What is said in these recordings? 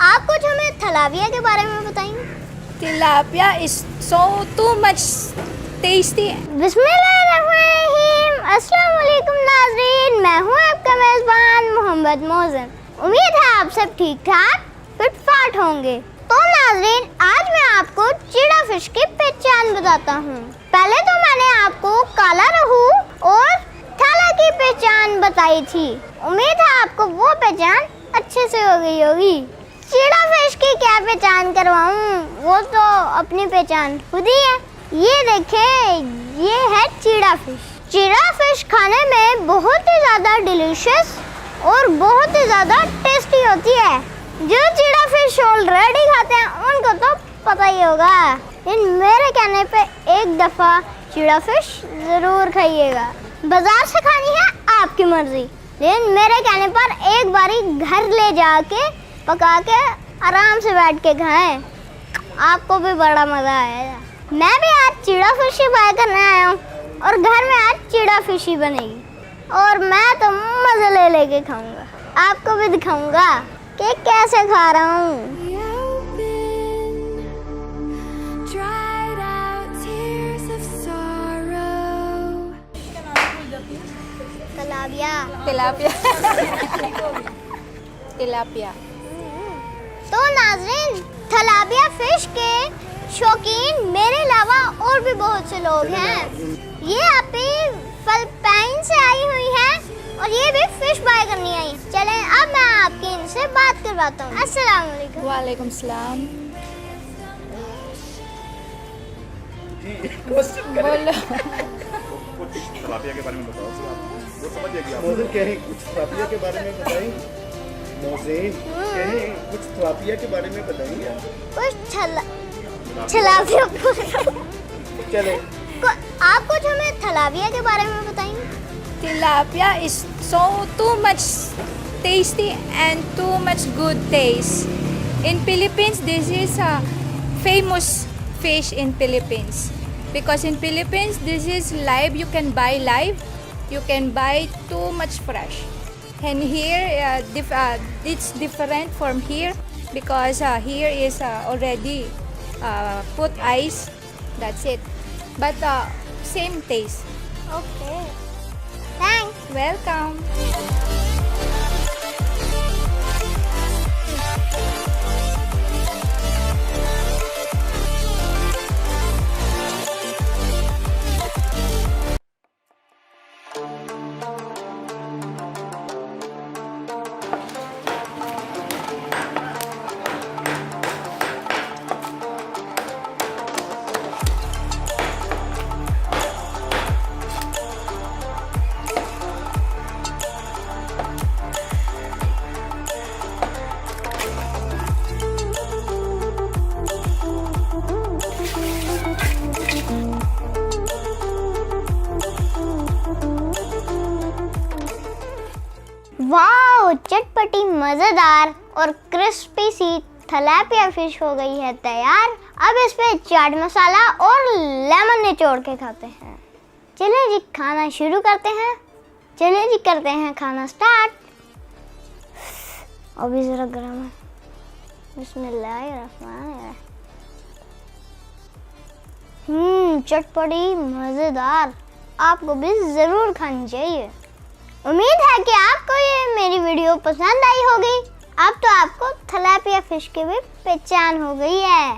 आप कुछ हमें थलाबिया के बारे में बताएंगे? Tilapia is so too much tasty. बिस्मिल्लाहिर्रहमानिर्रहीम। अस्सलाम वालेकुम नाज़रीन, मैं हूँ आपका मेज़बान मोहम्मद मोज़न। उम्मीद है आप सब ठीक ठाक फिट फाट होंगे। तो नाज़रीन, आज मैं आपको चीड़ा फिश की पहचान बताता हूँ। पहले तो मैंने आपको काला रहू और थाला की पहचान बताई थी। उम्मीद है आपको वो पहचान अच्छे से हो गई होगी। चीड़ा फिश की क्या पहचान करवाऊँ, वो तो अपनी पहचान खुद ही है। ये देखें, ये है चीड़ा फिश। चीड़ा फिश खाने में बहुत ही ज़्यादा डिलीशियस और बहुत ही ज़्यादा टेस्टी होती है। जो चीड़ा फिश ऑलरेडी खाते हैं उनको तो पता ही होगा, लेकिन मेरे कहने पे एक दफ़ा चीड़ा फिश ज़रूर खाइएगा। बाज़ार से खानी है आपकी मर्ज़ी, लेकिन मेरे कहने पर एक बारी घर ले जाके पका के आराम से बैठ के खाएं, आपको भी बड़ा मज़ा आएगा। मैं भी आज चीड़ा फिश ही बाय करने आया हूँ और घर में आज चीड़ा फिश ही बनेगी और मैं तो मज़े ले लेके खाऊंगा। आपको भी दिखाऊंगा कि कैसे खा रहा हूँ। Tilapia. Tilapia. तो नाज़रीन, थलाबिया फिश के शौकीन मेरे अलावा और भी बहुत से लोग हैं। ये अभी फिलीपींस से आई हुई हैं और ये भी फिश बाय करनी आई। चलें अब मैं आपकी इनसे बात करवाता हूँ। अस्सलाम वालेकुम। वालेकुम सलाम। बोलो। तिलापिया के बारे में बताओ। वो समझ जाएगी आप। मोज़न कहें कुछ तिलापिया के बारे में बताएं। मोज़न कहें कुछ तिलापिया के बारे में बताएंगे। कुछ थलाबिया चले। आप कुछ हमें थलाबिया के बारे में बताएंगे? Tilapia is so too much tasty and too much good taste. In Philippines, this is a famous fish in Philippines because in Philippines this is live. You can buy live. You can buy too much fresh. And here it's different from here because here is already put ice. That's it. But same taste. Okay. Thanks. Welcome. Wow, चटपटी मज़ेदार और crispy सी थलापिया fish हो गई है तैयार। अब इस पे चाट मसाला और लेमन निचोड़ के खाते हैं। चलिए जी, खाना शुरू करते हैं। चलिए जी, करते हैं खाना स्टार्ट। अभी ज़रा गर्म है। बिस्मिल्लाहिर्रहमानिर्रहीम। चटपटी मज़ेदार, आपको भी ज़रूर खानी चाहिए। उम्मीद है कि आपको ये मेरी वीडियो पसंद आई होगी। अब तो आपको थलापिया फिश की भी पहचान हो गई है।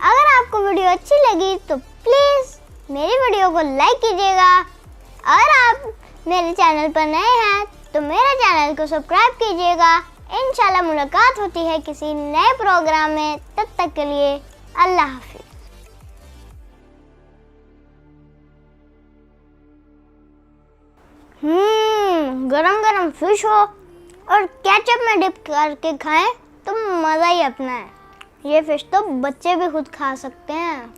अगर आपको वीडियो अच्छी लगी तो प्लीज़ मेरी वीडियो को लाइक कीजिएगा। अगर आप मेरे चैनल पर नए हैं तो मेरे चैनल को सब्सक्राइब कीजिएगा। इंशाल्लाह मुलाकात होती है किसी नए प्रोग्राम में। तब तक के लिए अल्लाह हाफिज़। गरम गरम फिश हो और केचप में डिप करके खाएं तो मज़ा ही अपना है। ये फिश तो बच्चे भी खुद खा सकते हैं।